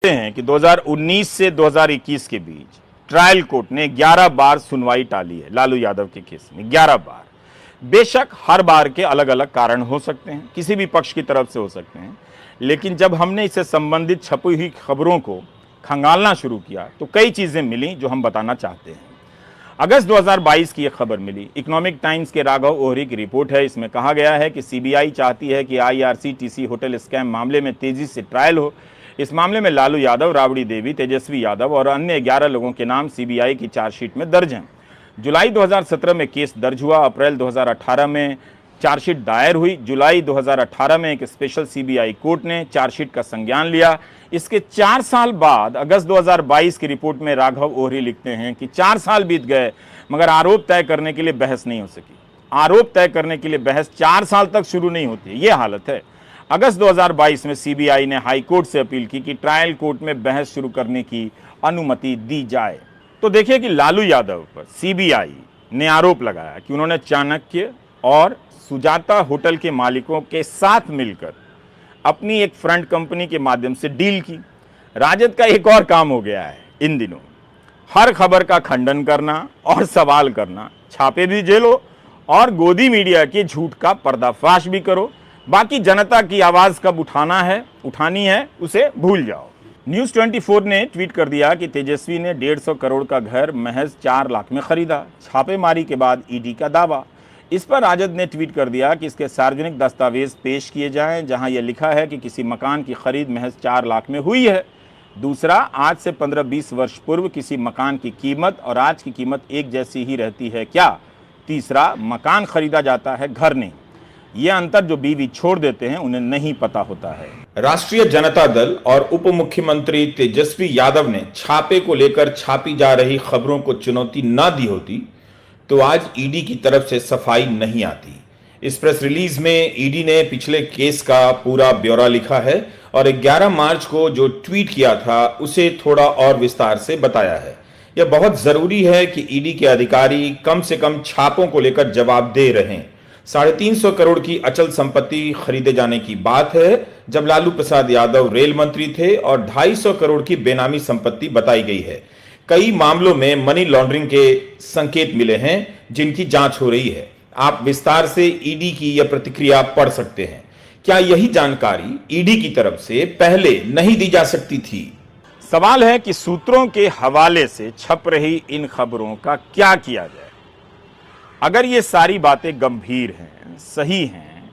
जानते हैं कि 2019 से 2021 के बीच ट्रायल कोर्ट ने 11 बार सुनवाई टाली है लालू यादव के केस में, 11 बार। बेशक हर बार के अलग अलग कारण हो सकते हैं, किसी भी पक्ष की तरफ से हो सकते हैं, लेकिन जब हमने इससे संबंधित छपी हुई खबरों को खंगालना शुरू किया तो कई चीजें मिली जो हम बताना चाहते हैं। अगस्त 2022 की एक खबर मिली, इकोनॉमिक टाइम्स के राघव ओहरी की रिपोर्ट है। इसमें कहा गया है कि सीबीआई चाहती है कि आईआरसीटीसी होटल स्कैम मामले में तेजी से ट्रायल हो। इस मामले में लालू यादव, राबड़ी देवी, तेजस्वी यादव और अन्य 11 लोगों के नाम सीबीआई की चार्जशीट में दर्ज हैं। जुलाई 2017 में केस दर्ज हुआ, अप्रैल 2018 में चार्जशीट दायर हुई। जुलाई 2018 में एक स्पेशल सीबीआई कोर्ट ने चार्जशीट का संज्ञान लिया। इसके 4 साल बाद अगस्त 2022 की रिपोर्ट में राघव ओहरी लिखते हैं कि 4 साल बीत गए मगर आरोप तय करने के लिए बहस नहीं हो सकी। आरोप तय करने के लिए बहस 4 साल तक शुरू नहीं होती, ये हालत है। अगस्त 2022 में सीबीआई ने हाई कोर्ट से अपील की कि ट्रायल कोर्ट में बहस शुरू करने की अनुमति दी जाए। तो देखिए कि लालू यादव पर सीबीआई ने आरोप लगाया कि उन्होंने चाणक्य और सुजाता होटल के मालिकों के साथ मिलकर अपनी एक फ्रंट कंपनी के माध्यम से डील की। राजद का एक और काम हो गया है इन दिनों, हर खबर का खंडन करना और सवाल करना। छापे भी झेलो और गोदी मीडिया के झूठ का पर्दाफाश भी करो, बाकी जनता की आवाज कब उठानी है उसे भूल जाओ। न्यूज़ 24 ने ट्वीट कर दिया कि तेजस्वी ने 150 करोड़ का घर महज 4 लाख में खरीदा, छापेमारी के बाद ईडी का दावा। इस पर राजद ने ट्वीट कर दिया कि इसके सार्वजनिक दस्तावेज पेश किए जाएं जहां यह लिखा है कि किसी मकान की खरीद महज 4 लाख में हुई है। दूसरा, आज से 15-20 वर्ष पूर्व किसी मकान की कीमत और आज की कीमत एक जैसी ही रहती है क्या? तीसरा, मकान खरीदा जाता है, घर नहीं। यह अंतर जो बीवी छोड़ देते हैं उन्हें नहीं पता होता है। राष्ट्रीय जनता दल और उप मुख्यमंत्री तेजस्वी यादव ने छापे को लेकर छापी जा रही खबरों को चुनौती न दी होती तो आज ईडी की तरफ से सफाई नहीं आती। इस प्रेस रिलीज में ईडी ने पिछले केस का पूरा ब्यौरा लिखा है और 11 मार्च को जो ट्वीट किया था उसे थोड़ा और विस्तार से बताया है। यह बहुत जरूरी है कि ईडी के अधिकारी कम से कम छापों को लेकर जवाब दे रहें। 350 करोड़ की अचल संपत्ति खरीदे जाने की बात है जब लालू प्रसाद यादव रेल मंत्री थे और 250 करोड़ की बेनामी संपत्ति बताई गई है। कई मामलों में मनी लॉन्ड्रिंग के संकेत मिले हैं जिनकी जांच हो रही है। आप विस्तार से ईडी की यह प्रतिक्रिया पढ़ सकते हैं। क्या यही जानकारी ईडी की तरफ से पहले नहीं दी जा सकती थी? सवाल है कि सूत्रों के हवाले से छप रही इन खबरों का क्या किया जाए। अगर ये सारी बातें गंभीर हैं, सही हैं,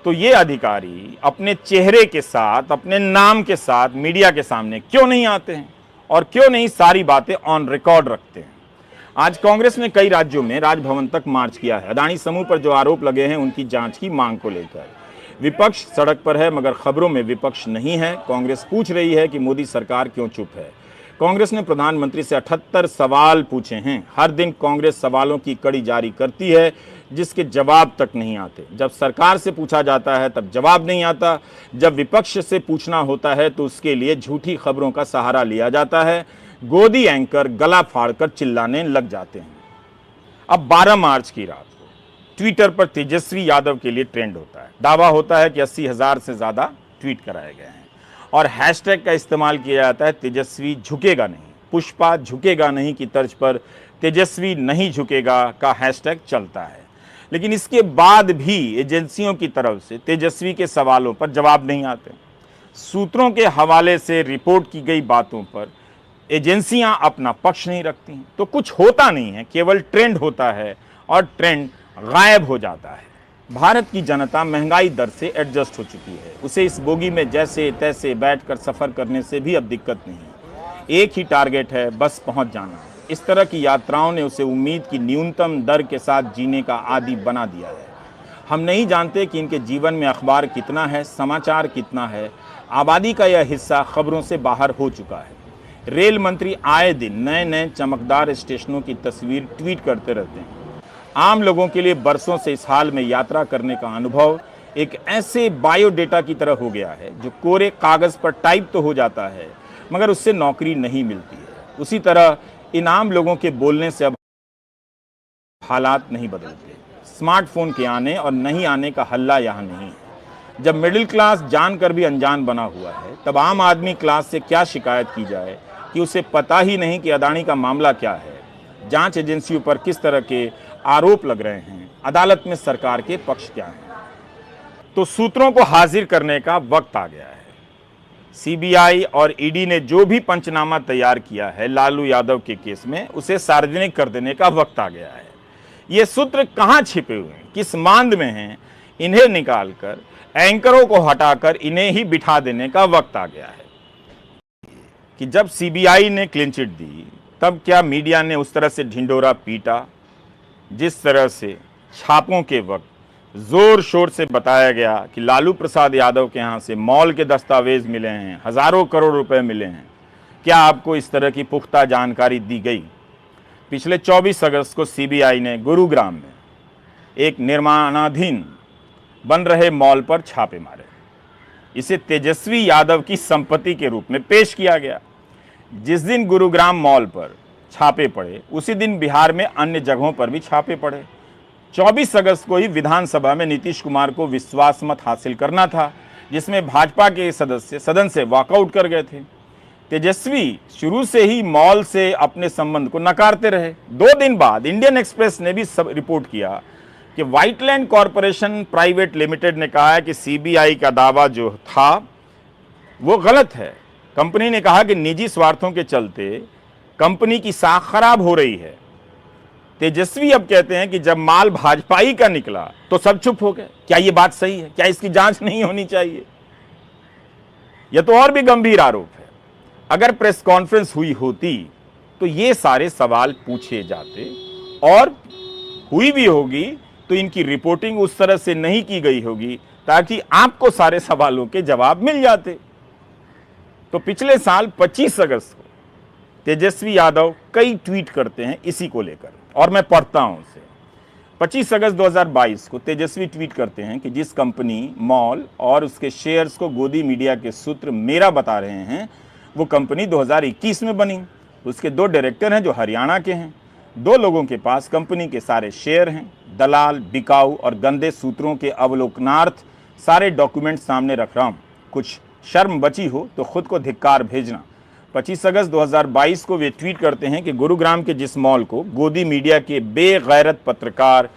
तो ये अधिकारी अपने चेहरे के साथ, अपने नाम के साथ मीडिया के सामने क्यों नहीं आते हैं और क्यों नहीं सारी बातें ऑन रिकॉर्ड रखते हैं? आज कांग्रेस ने कई राज्यों में राजभवन तक मार्च किया है। अदानी समूह पर जो आरोप लगे हैं उनकी जांच की मांग को लेकर विपक्ष सड़क पर है मगर खबरों में विपक्ष नहीं है। कांग्रेस पूछ रही है कि मोदी सरकार क्यों चुप है। कांग्रेस ने प्रधानमंत्री से 78 सवाल पूछे हैं। हर दिन कांग्रेस सवालों की कड़ी जारी करती है जिसके जवाब तक नहीं आते। जब सरकार से पूछा जाता है तब जवाब नहीं आता। जब विपक्ष से पूछना होता है तो उसके लिए झूठी खबरों का सहारा लिया जाता है। गोदी एंकर गला फाड़कर चिल्लाने लग जाते हैं। अब 12 मार्च की रात को ट्विटर पर तेजस्वी यादव के लिए ट्रेंड होता है। दावा होता है कि 80,000 से ज्यादा ट्वीट कराए गए हैं और हैशटैग का इस्तेमाल किया जाता है तेजस्वी झुकेगा नहीं। पुष्पा झुकेगा नहीं की तर्ज पर तेजस्वी नहीं झुकेगा का हैशटैग चलता है। लेकिन इसके बाद भी एजेंसियों की तरफ से तेजस्वी के सवालों पर जवाब नहीं आते। सूत्रों के हवाले से रिपोर्ट की गई बातों पर एजेंसियां अपना पक्ष नहीं रखती हैं। तो कुछ होता नहीं है, केवल ट्रेंड होता है और ट्रेंड गायब हो जाता है। भारत की जनता महंगाई दर से एडजस्ट हो चुकी है। उसे इस बोगी में जैसे तैसे बैठकर सफर करने से भी अब दिक्कत नहीं है। एक ही टारगेट है, बस पहुंच जाना। इस तरह की यात्राओं ने उसे उम्मीद की न्यूनतम दर के साथ जीने का आदी बना दिया है। हम नहीं जानते कि इनके जीवन में अखबार कितना है, समाचार कितना है। आबादी का यह हिस्सा खबरों से बाहर हो चुका है। रेल मंत्री आए दिन नए नए चमकदार स्टेशनों की तस्वीर ट्वीट करते रहते हैं। आम लोगों के लिए बरसों से इस हाल में यात्रा करने का अनुभव एक ऐसे बायोडेटा की तरह हो गया है जो कोरे कागज पर टाइप तो हो जाता है मगर उससे नौकरी नहीं मिलती है। उसी तरह इन आम लोगों के बोलने से अब हालात नहीं बदलते। स्मार्टफोन के आने और नहीं आने का हल्ला यहाँ नहीं है। जब मिडिल क्लास जानकर भी अनजान बना हुआ है, तब आम आदमी क्लास से क्या शिकायत की जाए कि उसे पता ही नहीं कि अदानी का मामला क्या है, जांच एजेंसियों पर किस तरह के आरोप लग रहे हैं, अदालत में सरकार के पक्ष क्या है। तो सूत्रों को हाजिर करने का वक्त आ गया है। सीबीआई और ईडी ने जो भी पंचनामा तैयार किया है लालू यादव के केस में, उसे सार्वजनिक कर देने का वक्त आ गया है। ये सूत्र कहां छिपे हुए हैं, किस मांद में हैं, इन्हें निकालकर एंकरों को हटाकर इन्हें ही बिठा देने का वक्त आ गया है। कि जब सीबीआई ने क्लीन चिट दी, तब क्या मीडिया ने उस तरह से ढिंढोरा पीटा जिस तरह से छापों के वक्त जोर शोर से बताया गया कि लालू प्रसाद यादव के यहाँ से मॉल के दस्तावेज मिले हैं, हजारों करोड़ रुपए मिले हैं। क्या आपको इस तरह की पुख्ता जानकारी दी गई? पिछले 24 अगस्त को सीबीआई ने गुरुग्राम में एक निर्माणाधीन बन रहे मॉल पर छापे मारे। इसे तेजस्वी यादव की संपत्ति के रूप में पेश किया गया। जिस दिन गुरुग्राम मॉल पर छापे पड़े, उसी दिन बिहार में अन्य जगहों पर भी छापे पड़े। 24 अगस्त को ही विधानसभा में नीतीश कुमार को विश्वास मत हासिल करना था, जिसमें भाजपा के सदस्य सदन से वॉकआउट कर गए थे। तेजस्वी शुरू से ही मॉल से अपने संबंध को नकारते रहे। 2 दिन बाद इंडियन एक्सप्रेस ने भी सब रिपोर्ट किया कि व्हाइटलैंड कॉरपोरेशन प्राइवेट लिमिटेड ने कहा है कि सीबीआई का दावा जो था वो गलत है। कंपनी ने कहा कि निजी स्वार्थों के चलते कंपनी की साख खराब हो रही है। तेजस्वी अब कहते हैं कि जब माल भाजपाई का निकला तो सब चुप हो गए। क्या ये बात सही है? क्या इसकी जांच नहीं होनी चाहिए? यह तो और भी गंभीर आरोप है। अगर प्रेस कॉन्फ्रेंस हुई होती तो ये सारे सवाल पूछे जाते, और हुई भी होगी तो इनकी रिपोर्टिंग उस तरह से नहीं की गई होगी ताकि आपको सारे सवालों के जवाब मिल जाते। तो पिछले साल 25 अगस्त को तेजस्वी यादव कई ट्वीट करते हैं इसी को लेकर, और मैं पढ़ता हूं उसे। 25 अगस्त 2022 को तेजस्वी ट्वीट करते हैं कि जिस कंपनी मॉल और उसके शेयर्स को गोदी मीडिया के सूत्र मेरा बता रहे हैं, वो कंपनी 2021 में बनी। उसके 2 डायरेक्टर हैं जो हरियाणा के हैं। 2 लोगों के पास कंपनी के सारे शेयर हैं। दलाल, बिकाऊ और गंदे सूत्रों के अवलोकनार्थ सारे डॉक्यूमेंट सामने रख रहा हूं। कुछ शर्म बची हो तो खुद को धिक्कार भेजना। 25 अगस्त 2022 को वे ट्वीट करते हैं कि गुरुग्राम के जिस मॉल को गोदी मीडिया के बेगैरत पत्रकार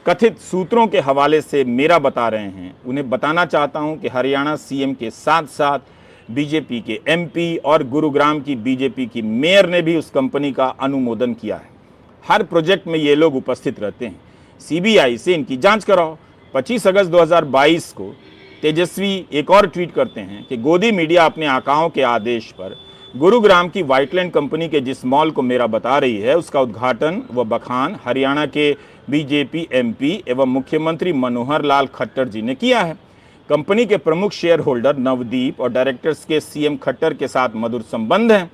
कथित सूत्रों के हवाले से मेरा बता रहे हैं, उन्हें बताना चाहता हूं कि हरियाणा सीएम के साथ साथ बीजेपी के एमपी और गुरुग्राम की बीजेपी की मेयर ने भी उस कंपनी का अनुमोदन किया है। हर प्रोजेक्ट में ये लोग उपस्थित रहते हैं। सीबीआई से इनकी जांच कराओ। 25 अगस्त 2022 को तेजस्वी एक और ट्वीट करते हैं कि गोदी मीडिया अपने आकाओं के आदेश पर गुरुग्राम की व्हाइटलैंड कंपनी के जिस मॉल को मेरा बता रही है, उसका उद्घाटन व बखान हरियाणा के बीजेपी एमपी एवं मुख्यमंत्री मनोहर लाल खट्टर जी ने किया है। कंपनी के प्रमुख शेयर होल्डर नवदीप और डायरेक्टर्स के सीएम खट्टर के साथ मधुर संबंध हैं।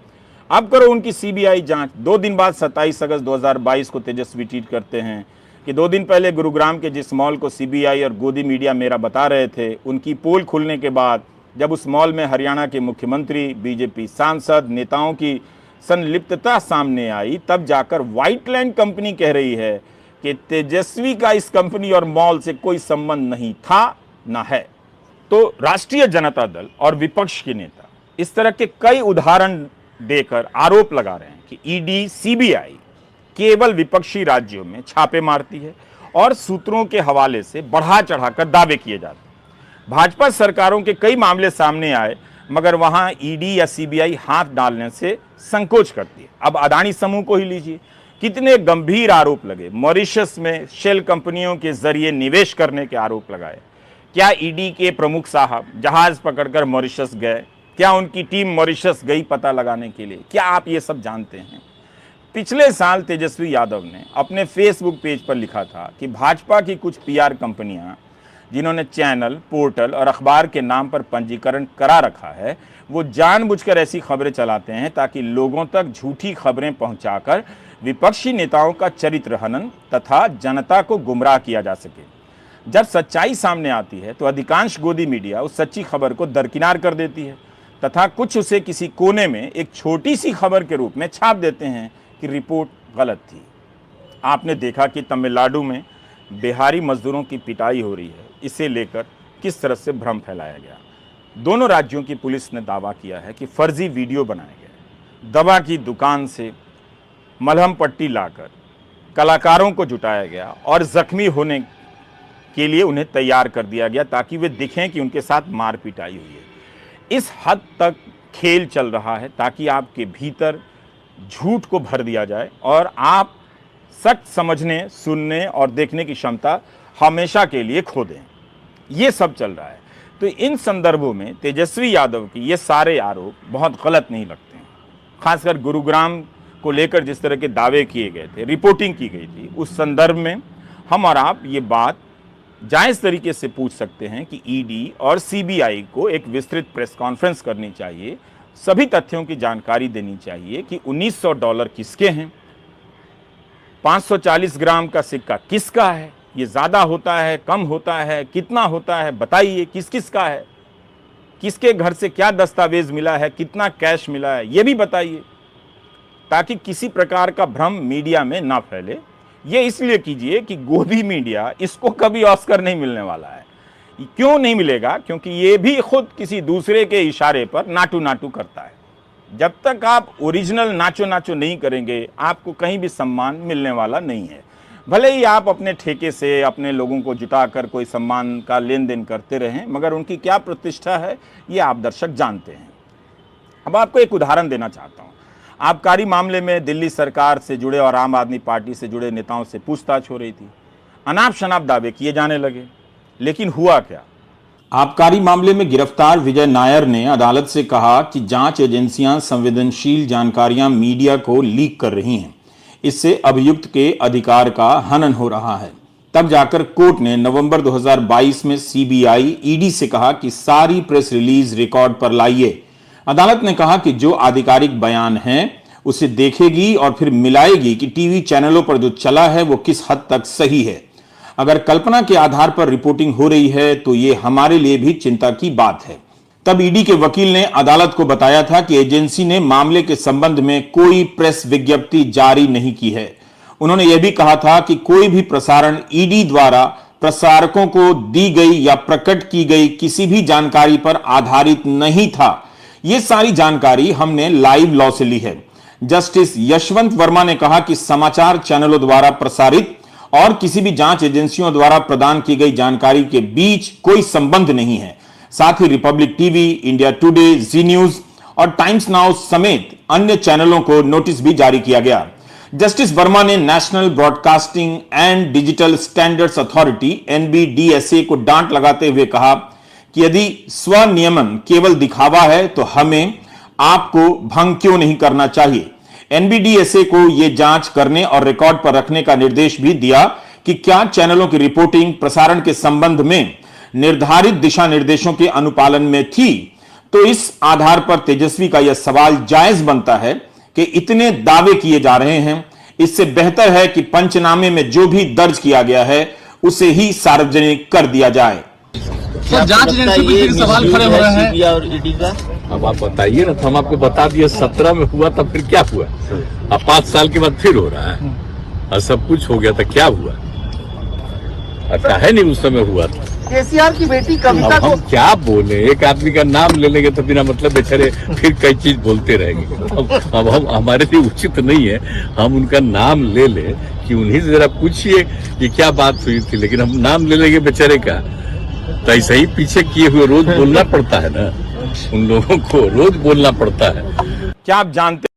अब करो उनकी सीबीआई जांच। 2 दिन बाद 27 अगस्त 2022 को तेजस्वी ट्वीट करते हैं कि 2 दिन पहले गुरुग्राम के जिस मॉल को सीबीआई और गोदी मीडिया मेरा बता रहे थे, उनकी पोल खुलने के बाद जब उस मॉल में हरियाणा के मुख्यमंत्री, बीजेपी सांसद, नेताओं की संलिप्तता सामने आई, तब जाकर व्हाइटलैंड कंपनी कह रही है कि तेजस्वी का इस कंपनी और मॉल से कोई संबंध नहीं था, ना है। तो राष्ट्रीय जनता दल और विपक्ष के नेता इस तरह के कई उदाहरण देकर आरोप लगा रहे हैं कि ईडी, सीबीआई केवल विपक्षी राज्यों में छापे मारती है और सूत्रों के हवाले से बढ़ा चढ़ाकर दावे किए जाते हैं। भाजपा सरकारों के कई मामले सामने आए, मगर वहां ईडी या सीबीआई हाथ डालने से संकोच करती है। अब अदानी समूह को ही लीजिए, कितने गंभीर आरोप लगे। मॉरिशस में शेल कंपनियों के जरिए निवेश करने के आरोप लगाए। क्या ईडी के प्रमुख साहब जहाज पकड़कर मॉरिशस गए? क्या उनकी टीम मॉरिशस गई पता लगाने के लिए? क्या आप ये सब जानते हैं? पिछले साल तेजस्वी यादव ने अपने फेसबुक पेज पर लिखा था कि भाजपा की कुछ पीआर कंपनियां जिन्होंने चैनल, पोर्टल और अखबार के नाम पर पंजीकरण करा रखा है, वो जानबूझकर ऐसी खबरें चलाते हैं ताकि लोगों तक झूठी खबरें पहुंचाकर विपक्षी नेताओं का चरित्र हनन तथा जनता को गुमराह किया जा सके। जब सच्चाई सामने आती है तो अधिकांश गोदी मीडिया उस सच्ची खबर को दरकिनार कर देती है तथा कुछ उसे किसी कोने में एक छोटी सी खबर के रूप में छाप देते हैं कि रिपोर्ट गलत थी। आपने देखा कि तमिलनाडु में बिहारी मजदूरों की पिटाई हो रही है, इसे लेकर किस तरह से भ्रम फैलाया गया। दोनों राज्यों की पुलिस ने दावा किया है कि फर्जी वीडियो बनाए गए, दवा की दुकान से मलहम पट्टी लाकर कलाकारों को जुटाया गया और जख्मी होने के लिए उन्हें तैयार कर दिया गया ताकि वे दिखें कि उनके साथ मार पिटाई हुई है। इस हद तक खेल चल रहा है ताकि आपके भीतर झूठ को भर दिया जाए और आप सच समझने, सुनने और देखने की क्षमता हमेशा के लिए खो दें। ये सब चल रहा है। तो इन संदर्भों में तेजस्वी यादव की ये सारे आरोप बहुत गलत नहीं लगते हैं। खासकर गुरुग्राम को लेकर जिस तरह के दावे किए गए थे, रिपोर्टिंग की गई थी, उस संदर्भ में हम और आप ये बात जायज़ तरीके से पूछ सकते हैं कि ईडी और सीबीआई को एक विस्तृत प्रेस कॉन्फ्रेंस करनी चाहिए, सभी तथ्यों की जानकारी देनी चाहिए कि $1900 किसके हैं, 540 ग्राम का सिक्का किसका है, ये ज़्यादा होता है, कम होता है, कितना होता है, बताइए किस किस का है, किसके घर से क्या दस्तावेज मिला है, कितना कैश मिला है, ये भी बताइए, ताकि किसी प्रकार का भ्रम मीडिया में ना फैले। ये इसलिए कीजिए कि गोदी मीडिया, इसको कभी ऑस्कर नहीं मिलने वाला है। क्यों नहीं मिलेगा? क्योंकि ये भी खुद किसी दूसरे के इशारे पर नाटू नाटू करता है। जब तक आप ओरिजिनल नाचो नाचो नहीं करेंगे, आपको कहीं भी सम्मान मिलने वाला नहीं है। भले ही आप अपने ठेके से अपने लोगों को जुटाकर कोई सम्मान का लेन देन करते रहें, मगर उनकी क्या प्रतिष्ठा है ये आप दर्शक जानते हैं। अब आपको एक उदाहरण देना चाहता हूं। आबकारी मामले में दिल्ली सरकार से जुड़े और आम आदमी पार्टी से जुड़े नेताओं से पूछताछ हो रही थी, अनाप शनाप दावे किए जाने लगे, लेकिन हुआ क्या? आबकारी मामले में गिरफ्तार विजय नायर ने अदालत से कहा कि जांच एजेंसियां संवेदनशील जानकारियां मीडिया को लीक कर रही हैं, इससे अभियुक्त के अधिकार का हनन हो रहा है। तब जाकर कोर्ट ने नवंबर 2022 में सीबीआई, ईडी से कहा कि सारी प्रेस रिलीज रिकॉर्ड पर लाइए। अदालत ने कहा कि जो आधिकारिक बयान है उसे देखेगी और फिर मिलाएगी कि टीवी चैनलों पर जो चला है वो किस हद तक सही है। अगर कल्पना के आधार पर रिपोर्टिंग हो रही है तो ये हमारे लिए भी चिंता की बात है। तब ईडी के वकील ने अदालत को बताया था कि एजेंसी ने मामले के संबंध में कोई प्रेस विज्ञप्ति जारी नहीं की है। उन्होंने यह भी कहा था कि कोई भी प्रसारण ईडी द्वारा प्रसारकों को दी गई या प्रकट की गई किसी भी जानकारी पर आधारित नहीं था। यह सारी जानकारी हमने लाइव लॉ से ली है। जस्टिस यशवंत वर्मा ने कहा कि समाचार चैनलों द्वारा प्रसारित और किसी भी जांच एजेंसियों द्वारा प्रदान की गई जानकारी के बीच कोई संबंध नहीं है। साथ ही रिपब्लिक टीवी, इंडिया टुडे, जी न्यूज और टाइम्स नाउ समेत अन्य चैनलों को नोटिस भी जारी किया गया। जस्टिस वर्मा ने national broadcasting and digital standards authority (NBDSA) को डांट लगाते हुए कहा कि यदि स्वनियमन केवल दिखावा है तो हमें आपको भंग क्यों नहीं करना चाहिए। NBDSA को यह जांच करने और रिकॉर्ड पर रखने का निर्देश भी दिया कि क्या चैनलों की रिपोर्टिंग प्रसारण के संबंध में निर्धारित दिशा निर्देशों के अनुपालन में थी। तो इस आधार पर तेजस्वी का यह सवाल जायज बनता है कि इतने दावे किए जा रहे हैं, इससे बेहतर है कि पंचनामे में जो भी दर्ज किया गया है उसे ही सार्वजनिक कर दिया जाए। तो जांच एजेंसी पे फिर सवाल खड़े हो रहे हैं सीबीआई और ईडी का। अब आप बताइए ना, तो हम आपको बता दिए 17 में हुआ था, फिर क्या हुआ? अब 5 साल के बाद फिर हो रहा है और सब कुछ हो गया था, क्या हुआ? अच्छा है नहीं, उस समय हुआ था। केसीआर की बेटी कविता अब हम क्या बोले, एक आदमी का नाम ले लेंगे तो बिना मतलब बेचारे फिर कई चीज बोलते रहेंगे। अब हम हमारे लिए उचित नहीं है हम उनका नाम ले ले कि उन्हीं से जरा पूछिए कि क्या बात हुई थी, लेकिन हम नाम ले लेंगे बेचारे का, तो ऐसे ही पीछे किए हुए रोज बोलना पड़ता है ना, उन लोगों को रोज बोलना पड़ता है। क्या आप जानते